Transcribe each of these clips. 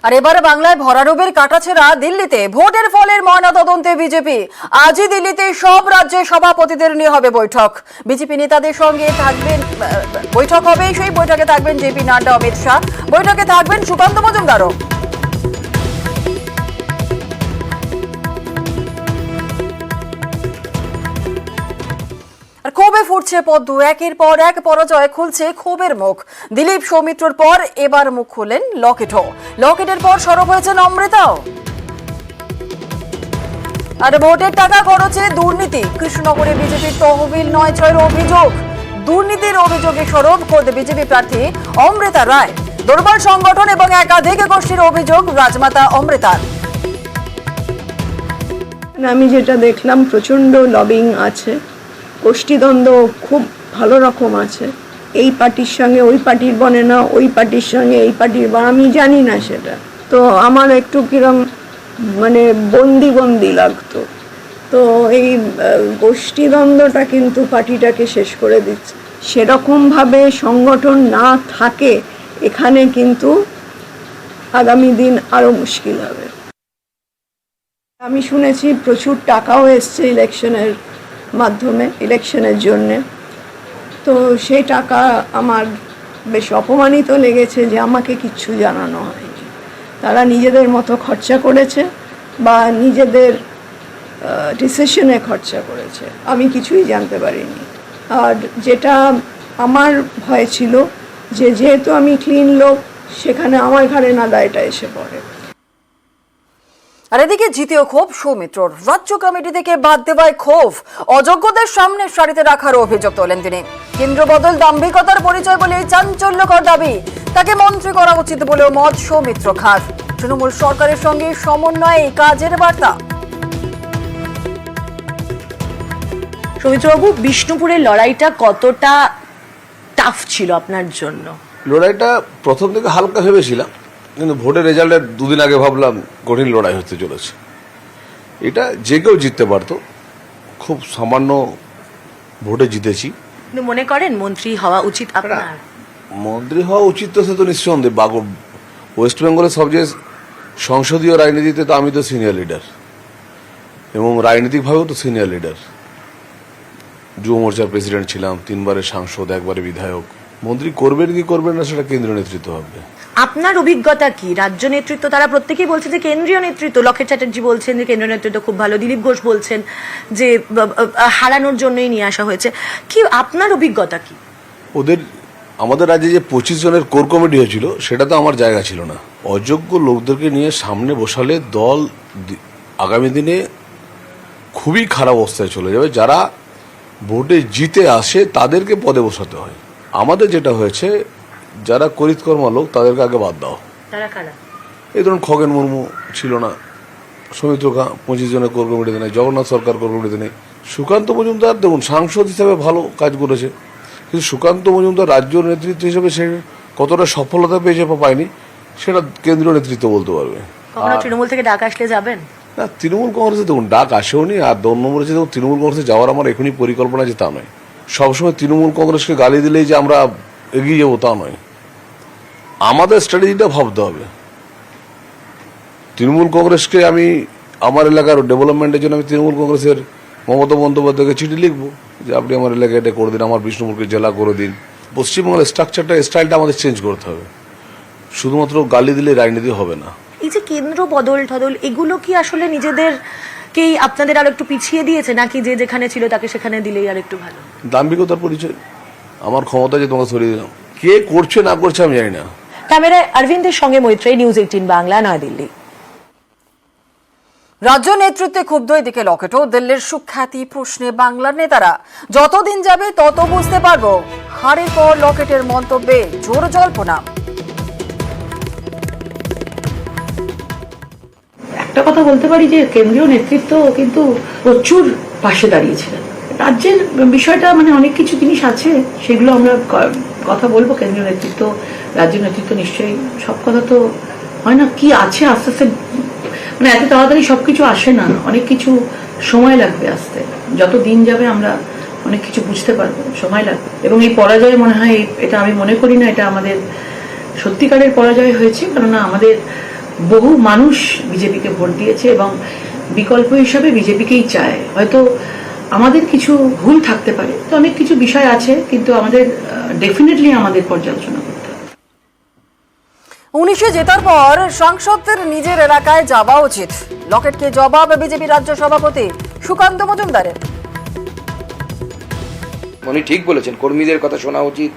আর এবারে বাংলায় ভরাডুবির কাটাছেড়া দিল্লিতে ভোটের ফলের ময়নাতদন্তে বিজেপি। আজই দিল্লিতে সব রাজ্যের সভাপতিদের নিয়ে হবে বৈঠক। বিজেপি নেতাদের সঙ্গে থাকবেন, বৈঠক হবে, সেই বৈঠকে থাকবেন জেপি নাড্ডা, অমিত শাহ, বৈঠকে থাকবেন সুকান্ত মজুমদারও। ক্ষোভে ফুটছে পদ্ম, একের পর এক পরাজয় খুলছে ক্ষোভের মুখ। দিলীপ সৌমিত্রর পর এবার মুখ খুললেন লকেটও। লকেটের পর সরব হয়েছেন অমৃতাও। আর ভোটের টাকা খরচে দুর্নীতি, কৃষ্ণনগরে বিজেপির তহবিল ৯-৬ অভিযোগ। দুর্নীতির অভিযোগে সরব খোদ বিজেপি প্রার্থী অমৃতা রায়। দুর্বল সংগঠন এবং একাধিক গোষ্ঠীর অভিযোগ রাজমাতা অমৃতার। আমি যেটা দেখলাম, প্রচন্ড লবিং আছে, গোষ্ঠীদ্বন্দ্ব খুব ভালো রকম আছে। এই পার্টির সঙ্গে ওই পার্টির বনে না, ওই পার্টির সঙ্গে এই পার্টির বনে, আমি জানি না সেটা। তো আমার একটু কিরম মানে বন্দি বন্দি লাগতো। তো এই গোষ্ঠীদ্বন্দ্বটা কিন্তু পার্টিটাকে শেষ করে দিচ্ছে। সেরকমভাবে সংগঠন না থাকে এখানে কিন্তু আগামী দিন আরো মুশকিল হবে। আমি শুনেছি প্রচুর টাকাও এসছে ইলেকশনের মাধ্যমে, ইলেকশনের জন্যে। তো সেই টাকা আমার বেশ অপমানিত লেগেছে যে আমাকে কিচ্ছু জানানো হয়নি। তারা নিজেদের মতো খরচা করেছে বা নিজেদের ডিসিশনে খরচা করেছে, আমি কিছুই জানতে পারিনি। আর যেটা আমার ভয় ছিল যে যেহেতু আমি ক্লিন লোক, সেখানে আমার ঘাড়ে না দায়টা এসে পড়ে। আর এদিকে জিতেও ক্ষোভ সৌমিত্রর। রাজ্য কমিটি থেকে বাদ দেওয়ায় ক্ষোভ, অযোগ্যদের সামনে সারিতে রাখার অভিযোগ তোলেন তিনি। কেন্দ্র বদল দাম্ভিকতার পরিচয় বলে চাঞ্চল্যকর দাবি, তাকে মন্ত্রী করা উচিত বলেও মত সৌমিত্র খার। তৃণমূল সরকারের সঙ্গে সমন্বয়ে কাজের বার্তা। সৌমিত্রবাবু, বিষ্ণুপুরের লড়াইটা কতটা টাফ ছিল আপনার জন্য? লড়াইটা প্রথম থেকে হালকা ভেবেছিলাম, কিন্তু ভোটের রেজাল্টের দুদিন আগে ভাবলাম কঠিন লড়াই হতে চলেছে। এটা যে কেউ জিততে পারতো, খুব সামান্য ভোটে জিতেছি। কিন্তু মনে করেন মন্ত্রী হওয়া উচিত আপনার? মন্ত্রী হওয়া উচিত তো সে তো নিঃসন্দেহে। ওয়েস্ট বেঙ্গলের সবচেয়ে সংসদীয় রাজনীতিতে তো আমি তো সিনিয়র লিডার, এবং রাজনৈতিকভাবেও তো সিনিয়র লিডার। যুব মোর্চার প্রেসিডেন্ট ছিলাম, 3 বারের সাংসদ, 1 বারে বিধায়ক। মন্ত্রী করবেন কি করবেন না সেটা কেন্দ্রীয় নেতৃত্ব ভাববে। আপনার অভিজ্ঞতা কি? রাজ্য নেতৃত্ব তারা প্রত্যেকেই বলছে যে কেন্দ্রীয় নেতৃত্ব, লকেট চ্যাটার্জি বলছেন যে কেন্দ্রীয় নেতৃত্ব খুব ভালো, দিলীপ ঘোষ বলছেন যে হারানোর জন্যই নিয়ে আসা হয়েছে। কি আপনার অভিজ্ঞতা কি? আমাদের রাজ্যে যে 25 জনের কোর কমিটি হয়েছিল, সেটা তো আমার জায়গা ছিল না। অযোগ্য লোকদেরকে নিয়ে সামনে বসালে দল আগামী দিনে খুবই খারাপ অবস্থায় চলে যাবে। যারা ভোটে জিতে আসে তাদেরকে পদে বসাতে হয়। আমাদের যেটা হয়েছে, যারা করিতকর্মা লোক তাদেরকে আগে বাদ দাও। এই ধরুন খগেন মুর্মু ছিল না, সৌমিত্র খা 25 জনের কোর কমিটিতে নেই, জগন্নাথ সরকার কোর কমিটিতে নেই। সুকান্ত মজুমদার দেখুন সাংসদ হিসেবে ভালো কাজ করেছে, কিন্তু সুকান্ত মজুমদার রাজ্য নেতৃত্ব হিসেবে সে কতটা সফলতা পেয়েছে বা পায়নি সেটা কেন্দ্রীয় নেতৃত্ব বলতে পারবে। তৃণমূল থেকে ডাক আসলে যাবেন না? তৃণমূল কংগ্রেসে দেখুন ডাক আসেওনি। আর 2 নম্বর হচ্ছে দেখুন, তৃণমূল কংগ্রেসে যাওয়ার আমার এখনই পরিকল্পনা আছে তা নয়। সবসময় তৃণমূল কংগ্রেসকে গালি দিলেই যে আমরা এগিয়ে যাবো তা নয়। আমাদের স্ট্র্যাটেজিটা ভাবতে হবে। তৃণমূল কংগ্রেসকে আমি আমার এলাকার ডেভেলপমেন্টের জন্য আমি তৃণমূল কংগ্রেসের মমতা বন্দ্যোপাধ্যায়কে চিঠি লিখবো যে আপনি আমার এলাকায় এটা করে দিন, আমার বিষ্ণুপুরকে জেলা করে দিন। পশ্চিমবঙ্গের স্ট্রাকচারটা, স্টাইলটা আমাদের চেঞ্জ করতে হবে। শুধুমাত্র গালি দিলে রাজনীতি হবে না। এই যে কেন্দ্র বদল টদল, এগুলো কি আসলে নিজেদেরকেই আপনাদের আর একটু পিছিয়ে দিয়েছে, নাকি যে যেখানে ছিল তাকে সেখানে দিলেই আর একটু ভালো? দাম্ভিকতার পরিচয়। আমার ক্ষমতা যে তোমাকে সরিয়ে দিলাম, কে করছে না করছে আমি জানি না। ক্যামেরায় অরবিন্দের সঙ্গে মৈত্রেয়ী, নিউজ 18 বাংলা, নয়াদিল্লি। রাজ্য নেতৃত্বে ক্ষুব্ধ এদিকে লকেটও। দিল্লির সুখ্যাতি প্রশ্নে বাংলার নেতারা, যতদিন যাবে তত বুঝতে পারবো। হারের পর লকেটের মন্তব্যে জোর জল্পনা। একটা কথা বলতে পারি যে কেন্দ্রীয় নেতৃত্ব কিন্তু প্রচুর পাশে দাঁড়িয়েছিলেন। রাজ্যের বিষয়টা মানে অনেক কিছু জিনিস আছে, সেগুলো আমরা কথা বলবো। কেন্দ্রীয় নেতৃত্ব, রাজ্য নেতৃত্ব নিশ্চয়ই সব কথা তো হয় না। কি আছে আস্তে আস্তে, মানে এত তাড়াতাড়ি সবকিছু আসে না, অনেক কিছু সময় লাগবে আসতে। যত দিন যাবে আমরা অনেক কিছু বুঝতে পারবো, সময় লাগবে। এবং এই পরাজয় মনে হয়, এটা আমি মনে করি না এটা আমাদের সত্যিকারের পরাজয় হয়েছে, কেননা আমাদের বহু মানুষ বিজেপিকে ভোট দিয়েছে এবং বিকল্প হিসাবে বিজেপিকেই চায়। হয়তো আমাদের কিছু ভুল থাকতে পারে, তো অনেক কিছু বিষয় আছে, কিন্তু আমাদের ডেফিনেটলি আমাদের পর্যালোচনা করতে হবে। 19-এ জেতার পর সাংসদদের নিজের এলাকায় যাওয়া উচিত, লকেটকে জবাব বিজেপি রাজ্য সভাপতি সুকান্ত মজুমদারের। উনি ঠিক বলেছেন, কর্মীদের কথা শোনা উচিত।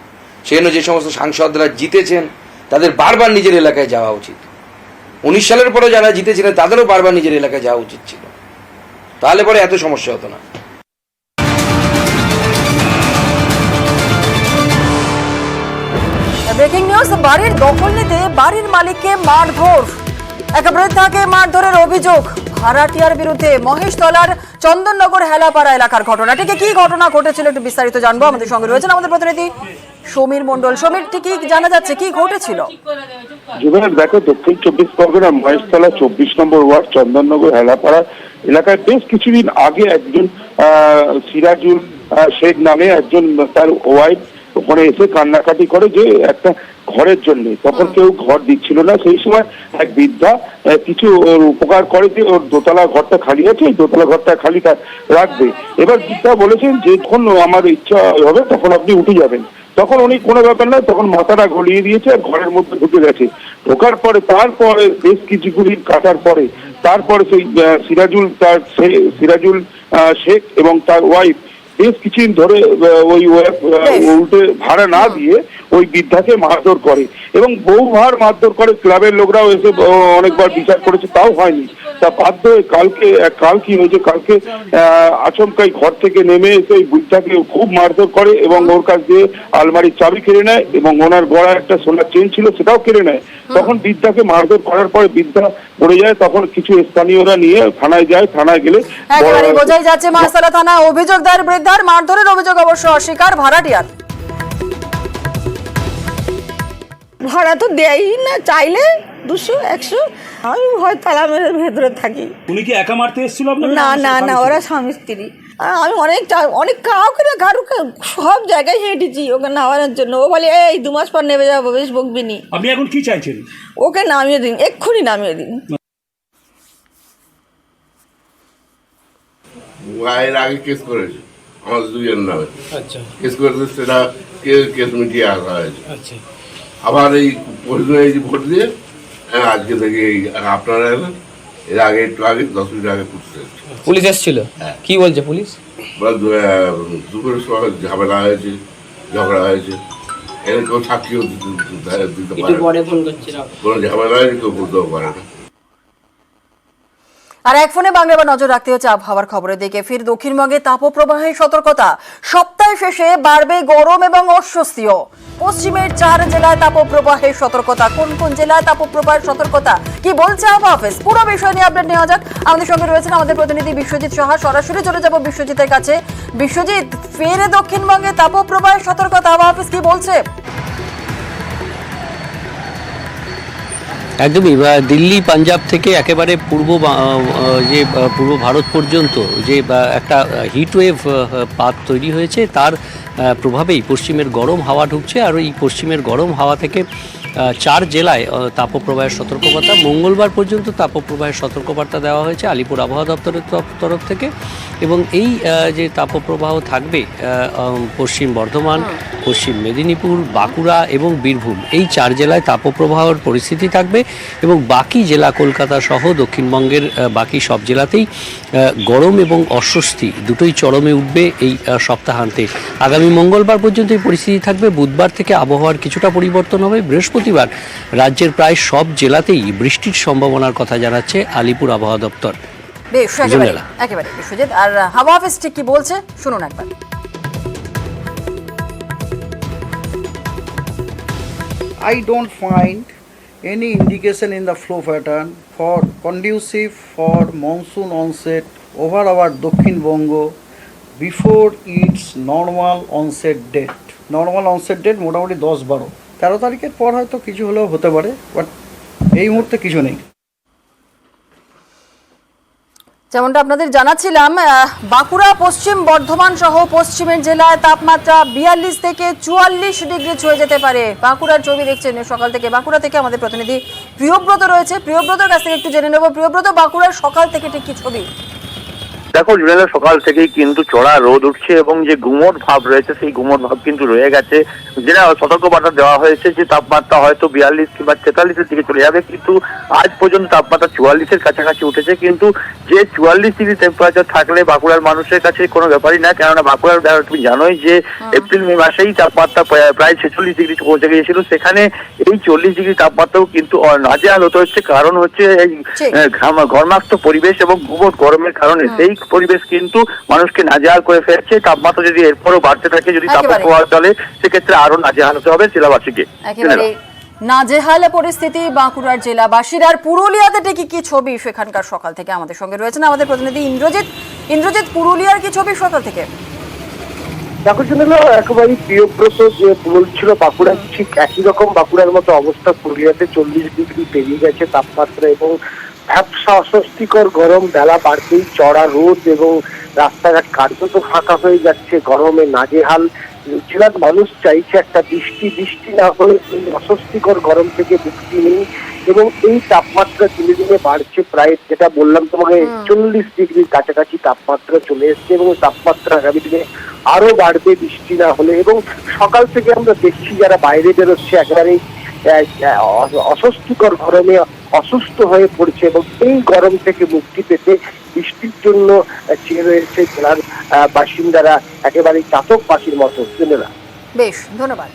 সেজন্য যে সমস্ত সাংসদরা জিতেছেন তাদের বারবার নিজের এলাকায় যাওয়া উচিত। 19 সালের পরে যারা জিতেছিলেন তাদেরও বারবার নিজের এলাকায় যাওয়া উচিত ছিল, তাহলে পরে এত সমস্যা হতো না। ব্রেকিং নিউজ, বাড়ির দখল নিতে বাড়ির মালিককে মারধর, এক বৃদ্ধাকে মারধরের অভিযোগ ভাড়াটিয়ার বিরুদ্ধে। মহেশতলার চন্দননগর হেলাপাড়া এলাকার ঘটনাটিকে কি ঘটনা ঘটেছিল একটু বিস্তারিত জানবো। আমাদের সঙ্গে রয়েছেন আমাদের প্রতিনিধি সমীর মণ্ডল। সমীর, ঠিক কি জানা যাচ্ছে, কি ঘটেছিল? যুবরাজ, দেখো, দক্ষিণ 24 পরগনা মহেশতলা 24 নম্বর ওয়ার্ড চন্দননগর হেলাপাড়া এলাকায় বেশ কিছুদিন আগে একজন সিরাজুল শেখ নামে একজন, তার ওয়াইফ ওখানে এসে কান্নাকাটি করে যে একটা ঘরের জন্য। তখন কেউ ঘর দিচ্ছিল না। সেই সময় এক বৃদ্ধা কিছু ওর উপকার করে যে ওর দোতলা ঘরটা খালি আছে, ওই দোতলা ঘরটা খালি রাখবে। এবার বৃদ্ধা বলেছেন যে যখন আমার ইচ্ছা হবে তখন আপনি উঠে যাবেন। তখন উনি কোনো ব্যাপার না, তখন মাথাটা গলিয়ে দিয়েছে আর ঘরের মধ্যে ঢুকে গেছে। ঢোকার পরে তারপরে বেশ কিছুগুলি কাটার পরে তারপরে সেই সিরাজুল শেখ এবং তার ওয়াইফ বেশ কিছুদিন ধরে ওই উল্টে ভাড়া না দিয়ে ওই বৃদ্ধাকে মারধর করে এবং বহুবার মারধর করে। ক্লাবের লোকরাও এসে অনেকবার বিচার করেছে, তাও হয়নি। তা বাধ্য হয়ে কাল কি হয়েছে, কালকে আচমকাই ঘর থেকে নেমে এসে ওই বৃদ্ধাকে খুব মারধর করে এবং ওর কাছ দিয়ে আলমারির চাবি কেড়ে নেয় এবং ওনার গলায় একটা সোনার চেন ছিল সেটাও কেড়ে নেয়। তখন বৃদ্ধাকে মারধর করার পরে বৃদ্ধা পড়ে যায়। তখন কিছু স্থানীয়রা নিয়ে থানায় যায়। থানায় গেলে একেবারে বোঝাই যাচ্ছে মহেশতলা থানা অভিযোগ দায়ের, বৃদ্ধার মারধরের অভিযোগ অবশ্য অস্বীকার ভাড়াটিয়ার। ভাড়া তো দেয়ই না, চাইলে 200-100। আমি ভয় তালা মেরে ভেতরে থাকি। উনি কি একা মারতে এসেছিল আপনাকে? না না না, ওরা স্বামী স্ত্রী। আর আমি অনেক কাউকে সব জায়গায় হেঁটেছি ওকে নামানোর জন্য। ও বলে এই 2 মাস পর নেমে যাবো, বেশ বকবি নি। আপনি এখন কি চাইছেন? ওকে নামিয়ে দিন, এক্ষুনি নামিয়ে দিন। এর আগে কেস করেছে আমাদের দুজনের নামে। আচ্ছা কেস করেছে, সেটা কেস মিটিয়ে আসা হয়েছে। আচ্ছা, আবার এই এই ভোট দিয়ে আজকে থেকে আপনারা এলেন। এর আগে একটু আগে 10 মিনিট আগে পুলিশ এসেছিল। কি বলছে পুলিশ? দুপুরের সময় ঝামেলা হয়েছে, ঝগড়া হয়েছে। এর কেউ সাক্ষীও দিতে পারে, কোনো ঝামেলা হয়েছে কেউ বলতেও পারে না। আর এক ফোনে বাংলা এবার নজর রাখতে হচ্ছে আবহাওয়ার খবরের দিকে। ফির দক্ষিণবঙ্গে তাপপ্রবাহের সতর্কতা, সপ্তাহ শেষে বাড়বে গরম এবং অস্বস্তিও। পশ্চিমের 4 জেলায় তাপপ্রবাহের সতর্কতা। কোন কোন জেলায় তাপপ্রবাহের সতর্কতা, কি বলছে আবহাওয়া অফিস, পুরো বিষয় নিয়ে আপডেট নেওয়া যাক। আমাদের সঙ্গে রয়েছেন আমাদের প্রতিনিধি বিশ্বজিৎ সাহা। সরাসরি চলে যাব বিশ্বজিতের কাছে। বিশ্বজিৎ, ফের দক্ষিণবঙ্গে তাপপ্রবাহের সতর্কতা, আবহাওয়া অফিস কি বলছে? একদমই, দিল্লি পাঞ্জাব থেকে একেবারে পূর্ব ভারত পর্যন্ত যে একটা হিটওয়েভ পাত তৈরি হয়েছে, তার প্রভাবেই পশ্চিমের গরম হাওয়া ঢুকছে। আর এই পশ্চিমের গরম হাওয়া থেকে 4 জেলায় তাপপ্রবাহের সতর্কবার্তা, মঙ্গলবার পর্যন্ত তাপপ্রবাহের সতর্কবার্তা দেওয়া হয়েছে আলিপুর আবহাওয়া দপ্তরের তরফ থেকে। এবং এই যে তাপপ্রবাহ থাকবে পশ্চিম বর্ধমান, পশ্চিম মেদিনীপুর, বাঁকুড়া এবং বীরভূম, এই 4 জেলায় তাপপ্রবাহের পরিস্থিতি থাকবে। এবং বাকি জেলা কলকাতা সহ দক্ষিণবঙ্গের বাকি সব জেলাতেই গরম এবং অস্বস্তি দুটোই চরমে উঠবে এই সপ্তাহান্তে। আগামী মঙ্গলবার পর্যন্ত এই পরিস্থিতি থাকবে। বুধবার থেকে আবহাওয়ার কিছুটা পরিবর্তন হবে। বৃহস্পতিবার রাজ্যের প্রায় সব জেলাতেই বৃষ্টির সম্ভাবনার কথা জানাচ্ছে আলিপুর আবহাওয়া দপ্তর। বেশ, একেবারে বিশ্বজিৎ। আর হাওয়া অফিস ঠিক কি বলছে শুনুন একবার। I don't find any indication in the flow pattern for conducive for monsoon onset over our Dokhin Bongo before its normal onset date. Normal onset date মোটামুটি 10-12 তারিখের পর হয়তো কিছু হলেও হতে পারে, বাট এই মুহূর্তে কিছু নেই। যেমনটা আপনাদের জানাচ্ছিলাম, বাঁকুড়া, পশ্চিম বর্ধমান সহ পশ্চিমের জেলায় তাপমাত্রা 42 থেকে 44 ডিগ্রি ছুঁয়ে যেতে পারে। বাঁকুড়ার ছবি দেখছেন সকাল থেকে। বাঁকুড়া থেকে আমাদের প্রতিনিধি প্রিয়ব্রত রয়েছে, প্রিয়ব্রতর কাছ থেকে একটু জেনে নেব। প্রিয়ব্রত, বাঁকুড়ার সকাল থেকে ঠিক কি ছবি? দেখো জুনেলা, সকাল থেকেই কিন্তু চড়া রোদ উঠছে এবং যে গুমোট ভাব রয়েছে সেই গুমোট ভাব কিন্তু রয়ে গেছে। যেটা সতর্কবার্তা দেওয়া হয়েছে যে তাপমাত্রা হয়তো 42 কিংবা 43-এর দিকে চলে যাবে, কিন্তু আজ পর্যন্ত তাপমাত্রা 44-এর কাছাকাছি উঠেছে। কিন্তু যে 44 ডিগ্রি টেম্পারেচার থাকলে বাঁকুড়ার মানুষের কাছে কোনো ব্যাপারই না, কেননা বাঁকুড়ার তুমি জানোই যে এপ্রিল মে মাসেই তাপমাত্রা প্রায় 46 ডিগ্রি পৌঁছে গিয়েছিল। সেখানে এই 40 ডিগ্রি তাপমাত্রাও কিন্তু নাজেহাল হতে হচ্ছে। কারণ হচ্ছে এই ঘর্মাক্ত পরিবেশ এবং গুমোট গরমের কারণে সেই পরিবেশ কিন্তু মানুষকে নাজেহাল করে ফেলছে। তাপমাত্রা যদি এরপরও বাড়তে থাকে, যদি তাপপ্রবাহ চলে, সেক্ষেত্রে আরো নাজেহাল হতে হবে জেলাবাসীকে। একেবারে নাজেহাল পরিস্থিতি বাঁকুড়ার জেলাবাসীর। আর পুরুলিয়াতে ঠিক কি ছবি সেখানকার সকাল থেকে? আমাদের সঙ্গে রয়েছেন আমাদের প্রতিনিধি ইন্দ্রজিৎ, পুরুলিয়ার কি ছবি সকাল থেকে? দেখো শুনলো একেবারেই প্রিয়ব্রত যে বলছিল বাঁকুড়া ঠিক একই রকম বাঁকুড়ার মতো অবস্থা। পুরুলিয়াতে 40 ডিগ্রি পেরিয়ে গেছে তাপমাত্রা এবং ব্যবসা অস্বস্তিকর গরম। বেলা বাড়তেই চড়া রোদ এবং রাস্তাঘাট কার্যত ফাঁকা হয়ে যাচ্ছে, গরমে নাজেহাল। জেলার মানুষ চাইছে একটা বৃষ্টি না হলে এই অস্বস্তিকর গরম থেকে মুক্তি নেই। এবং এই তাপমাত্রা দিনে দিনে বাড়ছে, প্রায় যেটা বললাম তোমাকে 40 ডিগ্রির কাছাকাছি তাপমাত্রা চলে এসছে এবং তাপমাত্রা আগামী দিনে আরো বাড়বে বৃষ্টি না হলে। এবং সকাল থেকে আমরা দেখছি যারা বাইরে বেরোচ্ছে একেবারেই অস্বস্তিকর গরমে অসুস্থ হয়ে পড়ছে এবং এই গরম থেকে মুক্তি পেতে বৃষ্টির জন্য চেয়ে রয়েছে জেলার বাসিন্দারা, একেবারেই চাতক পাখির মতো। বেশ, ধন্যবাদ।